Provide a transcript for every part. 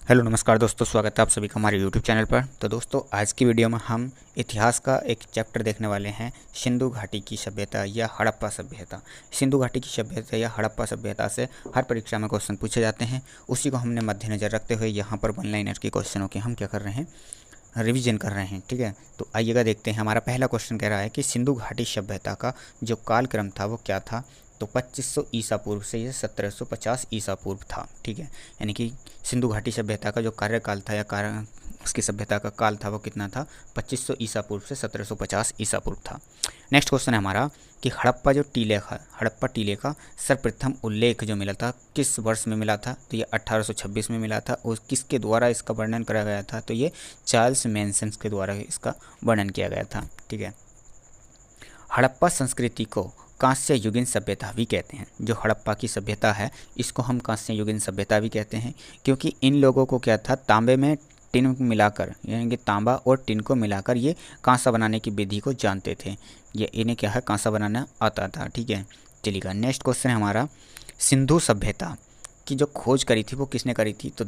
Hello नमस्कार दोस्तों, स्वागत है आप सभी का हमारे यूट्यूब चैनल पर। तो दोस्तों, आज की वीडियो में हम इतिहास का एक चैप्टर देखने वाले हैं, सिंधु घाटी की सभ्यता या हड़प्पा सभ्यता। सिंधु घाटी की सभ्यता या हड़प्पा सभ्यता से हर परीक्षा में क्वेश्चन पूछे जाते हैं। उसी को हमने मद्देनजर रखते हुए यहाँ पर वन लाइनर के क्वेश्चनों के हम क्या कर रहे हैं, रिवीजन कर रहे हैं। ठीक है, तो आइएगा देखते हैं। हमारा पहला क्वेश्चन कह रहा है कि सिंधु घाटी सभ्यता का जो कालक्रम था वो क्या था। तो 2500 ईसा पूर्व से ये 1750 ईसा पूर्व था। ठीक है, यानी कि सिंधु घाटी सभ्यता का जो कार्यकाल था या कारण उसकी सभ्यता का काल था वो कितना था, 2500 ईसा पूर्व से 1750 ईसा पूर्व था। नेक्स्ट क्वेश्चन है हमारा कि हड़प्पा टीले का सर्वप्रथम उल्लेख जो मिला था किस वर्ष में मिला था। तो ये 1826 में मिला था। और किसके द्वारा इसका वर्णन करा गया था, तो ये चार्ल्स मैनसन के द्वारा इसका वर्णन किया गया था। ठीक है, हड़प्पा संस्कृति को कांस्य युगीन सभ्यता भी कहते हैं। जो हड़प्पा की सभ्यता है इसको हम कांस्य युगीन सभ्यता भी कहते हैं, क्योंकि इन लोगों को क्या था, तांबे में टिन मिलाकर, यानी कि तांबा और टिन को मिलाकर ये कांसा बनाने की विधि को जानते थे। ये इन्हें क्या है, कांसा बनाना आता था। ठीक है, चलिएगा नेक्स्ट क्वेश्चन है हमारा, सिंधु सभ्यता की जो खोज करी थी वो किसने करी थी। तो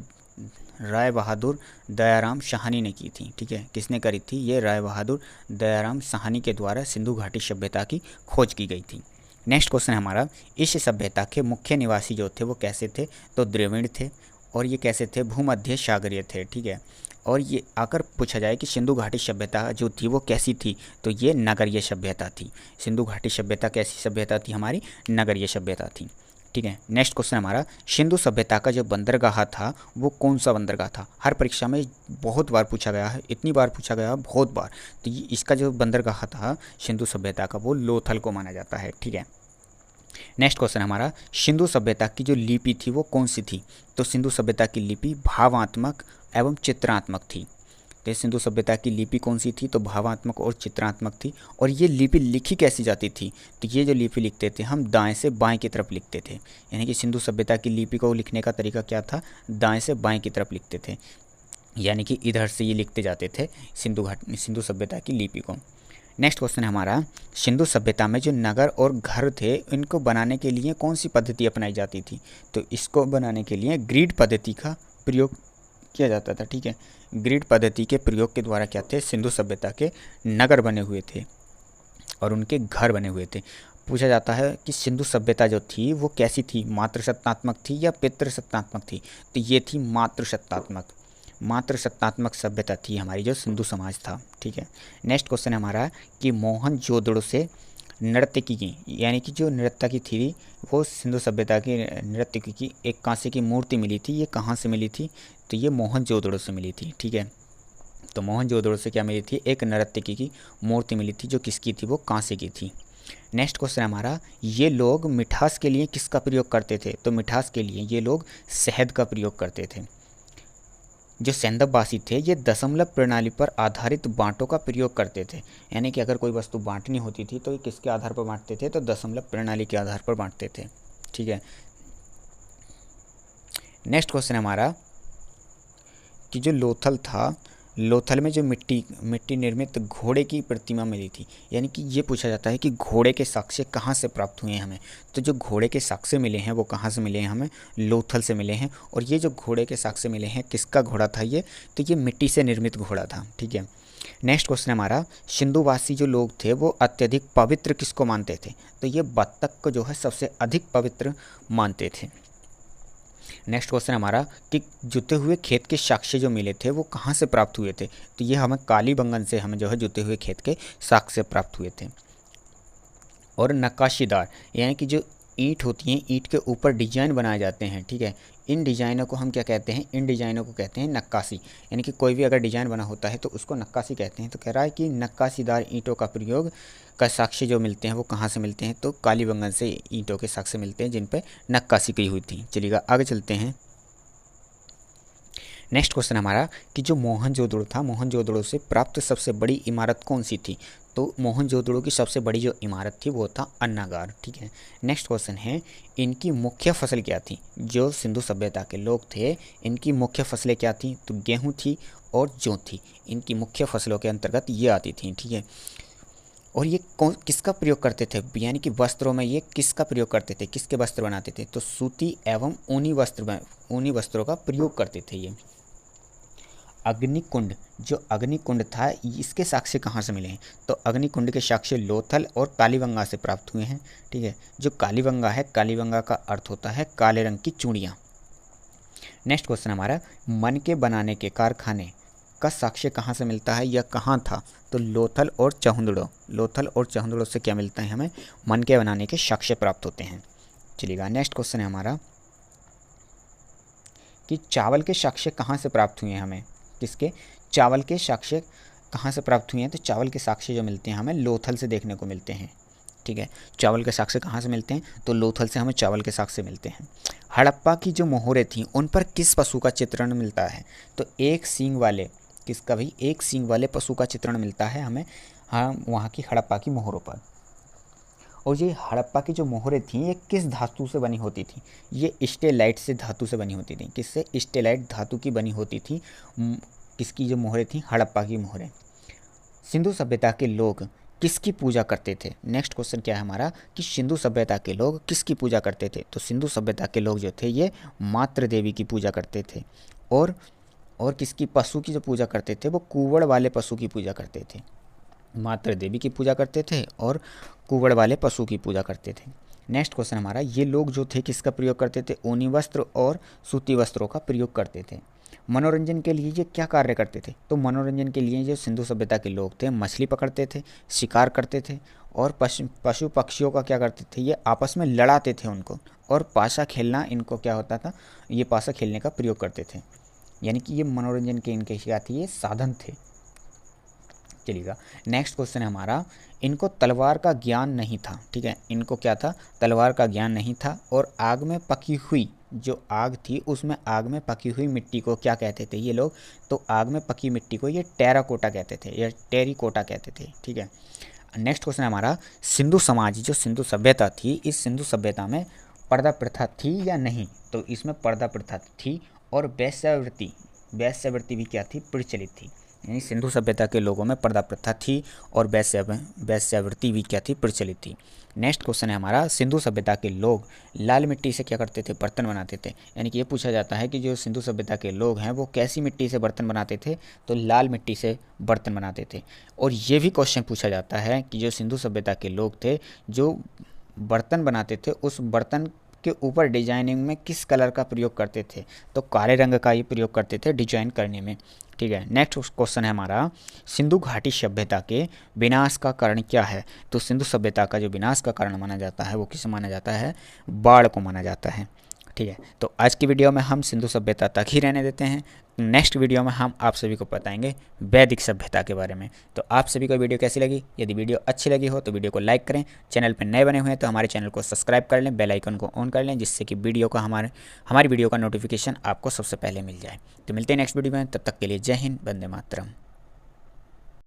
राय बहादुर दयाराम साहनी ने की थी। ठीक है, किसने करी थी, ये राय बहादुर दयाराम साहनी के द्वारा सिंधु घाटी सभ्यता की खोज की गई थी। नेक्स्ट क्वेश्चन है हमारा, इस सभ्यता के मुख्य निवासी जो थे वो कैसे थे। तो द्रविड़ थे, और ये कैसे थे, भूमध्य सागरीय थे। ठीक है, और ये आकर पूछा जाए कि सिंधु घाटी सभ्यता जो थी वो कैसी थी, तो ये नगरीय सभ्यता थी। सिंधु घाटी सभ्यता कैसी सभ्यता थी, हमारी नगरीय सभ्यता थी। ठीक है, नेक्स्ट क्वेश्चन हमारा, सिंधु सभ्यता का जो बंदरगाह था वो कौन सा बंदरगाह था। हर परीक्षा में बहुत बार पूछा गया है, इतनी बार पूछा गया बहुत बार। तो ये इसका जो बंदरगाह था सिंधु सभ्यता का वो लोथल को माना जाता है। ठीक है, नेक्स्ट क्वेश्चन हमारा, सिंधु सभ्यता की जो लिपि थी वो कौन सी थी। तो सिंधु सभ्यता की लिपि भावात्मक एवं चित्रात्मक थी। तो सिंधु सभ्यता की लिपि कौन सी थी, तो भावात्मक और चित्रात्मक थी। और ये लिपि लिखी कैसी जाती थी, तो ये जो लिपि लिखते थे हम दाएं से बाएं की तरफ लिखते थे। यानी कि सिंधु सभ्यता की लिपि को लिखने का तरीका क्या था, दाएं से बाएं की तरफ लिखते थे। यानी कि इधर से ये लिखते जाते थे सिंधु सभ्यता की लिपि को। नेक्स्ट क्वेश्चन है हमारा, सिंधु सभ्यता में जो नगर और घर थे इनको बनाने के लिए कौन सी पद्धति अपनाई जाती थी। तो इसको बनाने के लिए ग्रिड पद्धति का प्रयोग किया जाता था। ठीक है, ग्रिड पद्धति के प्रयोग के द्वारा क्या थे, सिंधु सभ्यता के नगर बने हुए थे और उनके घर बने हुए थे। पूछा जाता है कि सिंधु सभ्यता जो थी वो कैसी थी, मातृसत्तात्मक थी या पितृसत्तात्मक थी। तो ये थी मातृसत्तात्मक सभ्यता थी हमारी जो सिंधु समाज था। ठीक है, नेक्स्ट क्वेश्चन है हमारा कि मोहनजोदड़ो से नर्तकी की, यानी कि जो नर्तकी थी वो सिंधु सभ्यता की नर्तकी की एक कांसे की मूर्ति मिली थी। ये कहाँ से मिली थी, तो ये मोहनजोदड़ो से मिली थी। ठीक है, तो मोहनजोदड़ो से क्या मिली थी, एक नर्तकी की मूर्ति मिली थी जो किसकी थी, वो कांसे की थी। नेक्स्ट क्वेश्चन हमारा, ये लोग मिठास के लिए किसका प्रयोग करते थे। तो मिठास के लिए ये लोग शहद का प्रयोग करते थे। जो सैंधववासी थे ये दशमलव प्रणाली पर आधारित बांटों का प्रयोग करते थे। यानी कि अगर कोई वस्तु बांटनी होती थी तो ये किसके आधार पर बांटते थे, तो दशमलव प्रणाली के आधार पर बांटते थे। ठीक है, नेक्स्ट क्वेश्चन हमारा कि जो लोथल था, लोथल में जो मिट्टी निर्मित घोड़े की प्रतिमा मिली थी। यानी कि ये पूछा जाता है कि घोड़े के साक्ष्य कहाँ से प्राप्त हुए हैं हमें। तो जो घोड़े के साक्ष्य मिले हैं वो कहाँ से मिले हैं, हमें लोथल से मिले हैं। और ये जो घोड़े के साक्ष्य मिले हैं किसका घोड़ा था ये, तो ये मिट्टी से निर्मित घोड़ा था। ठीक है, नेक्स्ट क्वेश्चन हमारा, सिंधुवासी जो लोग थे वो अत्यधिक पवित्र किसको मानते थे। तो ये बत्तख को जो है सबसे अधिक पवित्र मानते थे। नेक्स्ट क्वेश्चन हमारा कि जुते हुए खेत के साक्ष्य जो मिले थे वो कहाँ से प्राप्त हुए थे। तो ये हमें कालीबंगन से हमें जो है जुते हुए खेत के साक्ष्य प्राप्त हुए थे। और नक्काशीदार, यानी कि जो ईंट होती हैं, ईंट के ऊपर डिजाइन बनाए जाते हैं। ठीक है, इन डिजाइनों को हम क्या कहते हैं, इन डिजाइनों को कहते हैं नक्काशी। यानी कि कोई भी अगर डिजाइन बना होता है तो उसको नक्काशी कहते हैं। तो कह रहा है कि नक्काशीदार ईंटों का प्रयोग का साक्ष्य जो मिलते हैं वो कहाँ से मिलते हैं, तो कालीबंगन से ईंटों के साक्ष्य मिलते हैं जिन पर नक्काशी की हुई थी। चलिएगा आगे चलते हैं। नेक्स्ट क्वेश्चन हमारा कि जो मोहनजोदड़ो था, मोहनजोदड़ो से प्राप्त सबसे बड़ी इमारत कौन सी थी। तो मोहनजोदड़ो की सबसे बड़ी जो इमारत थी वो था अन्नागार। ठीक है, नेक्स्ट क्वेश्चन है, इनकी मुख्य फसल क्या थी। जो सिंधु सभ्यता के लोग थे इनकी मुख्य फसलें क्या थी, तो गेहूँ थी और जौ थी। इनकी मुख्य फसलों के अंतर्गत ये आती थी। ठीक है, और ये किसका प्रयोग करते थे, यानी कि वस्त्रों में ये किसका प्रयोग करते थे, किसके वस्त्र बनाते थे। तो सूती एवं ऊनी वस्त्रों का प्रयोग करते थे ये। अग्निकुंड, जो अग्निकुंड था इसके साक्ष्य कहाँ से मिले हैं? तो अग्निकुंड के साक्ष्य लोथल और कालीबंगा से प्राप्त हुए हैं। ठीक है, जो कालीबंगा है, कालीबंगा का अर्थ होता है काले रंग की चूड़ियाँ। नेक्स्ट क्वेश्चन हमारा, मन के बनाने के कारखाने का साक्ष्य कहाँ से मिलता है या कहाँ था? तो लोथल और चहुंदड़ो, लोथल और चहुंदड़ो से क्या मिलता है हमें? मन के बनाने के साक्ष्य प्राप्त होते हैं। चलिएगा, नेक्स्ट क्वेश्चन है हमारा कि चावल के साक्ष्य कहाँ से प्राप्त हुए हैं हमें? किसके? चावल के साक्ष्य कहाँ से प्राप्त हुए हैं? तो चावल के साक्ष्य जो मिलते हैं हमें लोथल से देखने को मिलते हैं। ठीक है, चावल के साक्ष्य कहाँ से मिलते हैं? तो लोथल से हमें चावल के साक्ष्य मिलते हैं। हड़प्पा की जो मोहरें थीं उन पर किस पशु का चित्रण मिलता है? तो एक सींग वाले, किसका भाई? एक सींग वाले पशु का चित्रण मिलता है हमें वहाँ की हड़प्पा की मोहरों पर। और ये हड़प्पा की जो मोहरें थीं ये किस धातु से बनी होती थी? ये स्टेलाइट से धातु से बनी होती थी। किससे? स्टेलाइट धातु की बनी होती थी। किसकी जो मोहरें थीं? हड़प्पा की मोहरें। सिंधु सभ्यता के लोग किसकी पूजा करते थे? नेक्स्ट क्वेश्चन क्या है हमारा कि सिंधु सभ्यता के लोग किसकी पूजा करते थे? तो सिंधु सभ्यता के लोग जो थे ये मातृ देवी की पूजा करते थे। और किसकी? पशु की जो पूजा करते थे वो कुवड़ वाले पशु की पूजा करते थे। मातृ देवी की पूजा करते थे और कुवड़ वाले पशु की पूजा करते थे। नेक्स्ट क्वेश्चन हमारा, ये लोग जो थे किसका प्रयोग करते थे? ऊनी वस्त्र और सूती वस्त्रों का प्रयोग करते थे। मनोरंजन के लिए ये क्या कार्य करते थे? तो मनोरंजन के लिए जो सिंधु सभ्यता के लोग थे मछली पकड़ते थे, शिकार करते थे और पशु पक्षियों का क्या करते थे? ये आपस में लड़ाते थे उनको। और पासा खेलना इनको क्या होता था? ये पासा खेलने का प्रयोग करते थे। यानी कि ये मनोरंजन के इनके क्या थे? ये साधन थे। चलिएगा, नेक्स्ट क्वेश्चन है हमारा, इनको तलवार का ज्ञान नहीं था। ठीक है, इनको क्या था? तलवार का ज्ञान नहीं था। और आग में पकी हुई जो आग थी उसमें आग में पकी हुई मिट्टी को क्या कहते थे ये लोग? तो आग में पकी मिट्टी को ये टेराकोटा कहते थे या टेरिकोटा कहते थे। ठीक है, नेक्स्ट क्वेश्चन है हमारा, सिंधु समाज, जो सिंधु सभ्यता थी इस सिंधु सभ्यता में पर्दा प्रथा थी या नहीं? तो इसमें पर्दा प्रथा थी और वेश्यावृत्ति भी क्या थी? प्रचलित थी। यानी सिंधु सभ्यता के लोगों में पर्दा प्रथा थी और वेश्यावृत्ति भी क्या थी? प्रचलित थी। नेक्स्ट क्वेश्चन है हमारा, सिंधु सभ्यता के लोग लाल मिट्टी से क्या करते थे? बर्तन बनाते थे। यानी कि ये पूछा जाता है कि जो सिंधु सभ्यता के लोग हैं वो कैसी मिट्टी से बर्तन बनाते थे? तो लाल मिट्टी से बर्तन बनाते थे। और ये भी क्वेश्चन पूछा जाता है कि जो सिंधु सभ्यता के लोग थे जो बर्तन बनाते थे उस बर्तन के ऊपर डिजाइनिंग में किस कलर का प्रयोग करते थे? तो काले रंग का ही प्रयोग करते थे डिजाइन करने में। ठीक है, नेक्स्ट क्वेश्चन है हमारा, सिंधु घाटी सभ्यता के विनाश का कारण क्या है? तो सिंधु सभ्यता का जो विनाश का कारण माना जाता है वो किसे माना जाता है? बाढ़ को माना जाता है। ठीक है, तो आज की वीडियो में हम सिंधु सभ्यता तक ही रहने देते हैं। नेक्स्ट वीडियो में हम आप सभी को बताएंगे वैदिक सभ्यता के बारे में। तो आप सभी को वीडियो कैसी लगी? यदि वीडियो अच्छी लगी हो तो वीडियो को लाइक करें। चैनल पर नए बने हुए हैं तो हमारे चैनल को सब्सक्राइब कर लें, बेल आइकन को ऑन कर लें जिससे कि हमारी वीडियो का नोटिफिकेशन आपको सबसे पहले मिल जाए। तो मिलते हैं नेक्स्ट वीडियो में, तब तक के लिए जय हिंद, वंदे मातरम।